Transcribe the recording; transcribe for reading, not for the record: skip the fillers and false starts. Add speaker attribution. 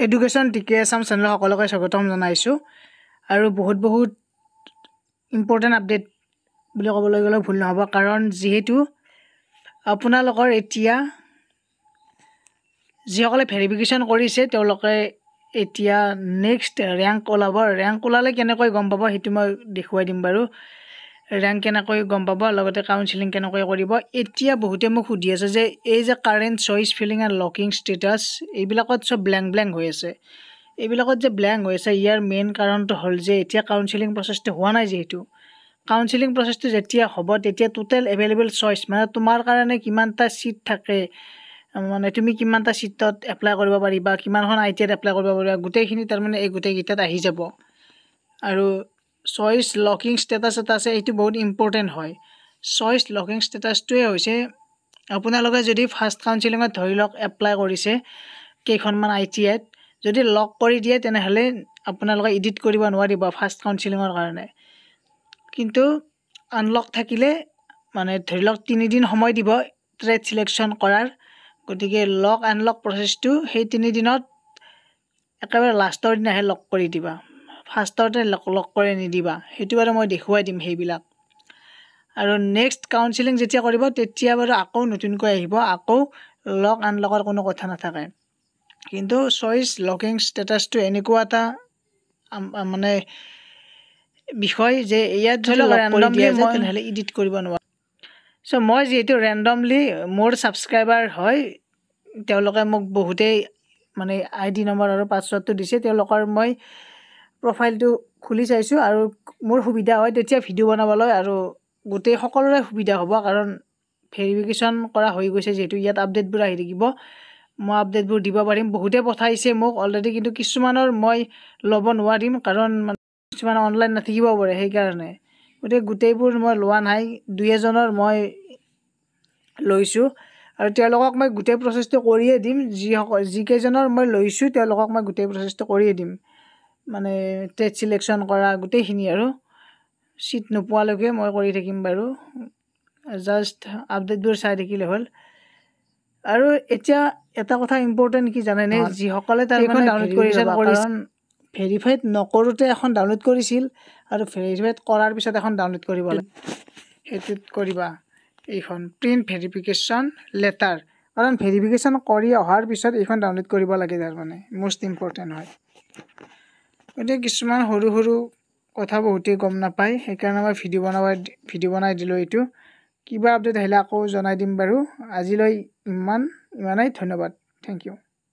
Speaker 1: education টিকে Assam channel সকলোকে স্বাগতম জনাইছোঁ আৰু বহুত ইম্পৰ্টেণ্ট আপডেট বুলি ক'বলৈ গ'লে ভুল নহ'ব কাৰণ যিহেতু আপোনালোকৰ এতিয়া যিসকলে ভেৰিফিকেশ্যন কৰিছে তেওঁলোকে এতিয়া নেক্সট ৰেংক ওলাব ৰেংক ওলালে কেনেকৈ গম পাব সেইটো মই দেখুৱাই দিম বাৰু ৰেংক কেনেকৈ গম পাব লগতে কাউন্সেলিং কেনেকৈ কৰিব এতিয়া বহুতে মোক সুধি আছে যে এই যে কাৰেন্ট চইচ ফিলিং এণ্ড লকিং ষ্টেটাছ এইবিলাকত সব ব্ল্যাংক হৈ আছে এইবিলাকত যে ব্ল্যাংক হৈ আছে ইয়াৰ মেইন কাৰণটো হ'ল যে এতিয়া কাউন্সেলিং প্ৰচেছটো হোৱা নাই যেহেতু কাউন্সেলিং প্ৰচেছটো যেতিয়া হ'ব তেতিয়া টোটেল এভেইলেবল চইচ মানে তোমাৰ কাৰণে কিমানটা সিট থাকে মানে তুমি কিমানটা সিটত এপ্লাই কৰিব পাৰিবা কিমানখন আইটিত এপ্লাই কৰিব পাৰিবা গোটেইখিনি তাৰ মানে এই গোটেইকেইটাত আহি যাব আৰু চইচ লকিং ষ্টেটাছ এটা আছে এইটো বহুত ইম্পৰ্টেণ্ট হয় চইচ লকিং ষ্টেটাছটোৱে হৈছে আপোনালোকে যদি ফাৰ্ষ্ট কাউন্সেলিঙত ধৰি লওক এপ্লাই কৰিছে কেইখনমান আইটিআইত যদি লক কৰি দিয়ে তেনেহ'লে আপোনালোকে এডিট কৰিব নোৱাৰিব ফাৰ্ষ্ট কাউন্সেলিঙৰ কাৰণে কিন্তু আনলক থাকিলে মানে ধৰি লওক 3 দিন সময় দিব ট্ৰেড সিলেকশ্যন কৰাৰ গতিকে লক আনলক প্ৰচেছটো সেই 3 দিনত একেবাৰে লাষ্টৰ দিনাহে লক কৰি দিবা ফাৰ্ষ্টতে লক কৰি নিদিবা সেইটো বাৰু মই দেখুৱাই দিম সেইবিলাক আৰু নেক্সট কাউন্সেলিং যেতিয়া কৰিব তেতিয়া বাৰু আকৌ নতুনকৈ আহিব আকৌ লক আনলকৰ কোনো কথা নাথাকে কিন্তু চইচ লকিং ষ্টেটাছটো এনেকুৱা এটা মানে বিষয় যে ইয়াত ধৰি ৰেন্ডমলি মই তেনেহ'লে এডিট কৰিব নোৱাৰোঁ সো মই যেহেতু ৰেন্ডমলি মোৰ ছাবস্ক্ৰাইবাৰ হয় তেওঁলোকে মোক বহুতেই মানে আইডি নম্বৰ আৰু পাছৱৰ্ডটো দিছে তেওঁলোকৰ মই প্ৰফাইলটো খুলি চাইছোঁ আৰু মোৰ সুবিধা হয় তেতিয়া ভিডিঅ' বনাবলৈ আৰু গোটেই সকলোৰে সুবিধা হ'ব কাৰণ ভেৰিফিকেশ্যন কৰা হৈ গৈছে যেহেতু ইয়াত আপডেটবোৰ আহি থাকিব মই আপডেটবোৰ দিব পাৰিম বহুতে পঠাইছে মোক অলৰেডি কিন্তু কিছুমানৰ মই ল'ব নোৱাৰিম কাৰণ কিছুমান অনলাইন নাথাকিব পাৰে সেইকাৰণে গতিকে গোটেইবোৰ মই লোৱা নাই 2-এজনৰ মই লৈছোঁ আৰু তেওঁলোকক মই গোটেই প্ৰচেছটো কৰিয়ে দিম যিকেইজনৰ মই লৈছোঁ তেওঁলোকক মই গোটেই প্ৰচেছটো কৰিয়ে দিম মানে ট্ৰেড সিলেকশ্যন কৰা গোটেইখিনি আৰু সিট নোপোৱালৈকে মই কৰি থাকিম বাৰু জাষ্ট আপডেটবোৰ চাই থাকিলে হ'ল আৰু এতিয়া এটা কথা ইম্পৰ্টেণ্ট কি জানেনে যিসকলে তাৰমানে ডাউনলোড কৰিছে কাৰণ ভেৰিফাইড নকৰোঁতে এখন ডাউনলোড কৰিছিল আৰু ভেৰিফাইড কৰাৰ পিছত এখন ডাউনলোড কৰিব লাগে সেইটোত কৰিবা এইখন প্ৰিণ্ট ভেৰিফিকেশ্যন লেটাৰ কাৰণ ভেৰিফিকেশ্যন কৰি অহাৰ পিছত এইখন ডাউনলোড কৰিব লাগে তাৰমানে মষ্ট ইম্পৰ্টেণ্ট হয় গতিকে কিছুমান সৰু কথা বহুতেই গম নাপায় সেইকাৰণে মই ভিডিঅ' বনাই দিলোঁ এইটো কিবা আপডেট আহিলে আকৌ জনাই দিম বাৰু আজিলৈ ইমানেই ধন্যবাদ থেংক ইউ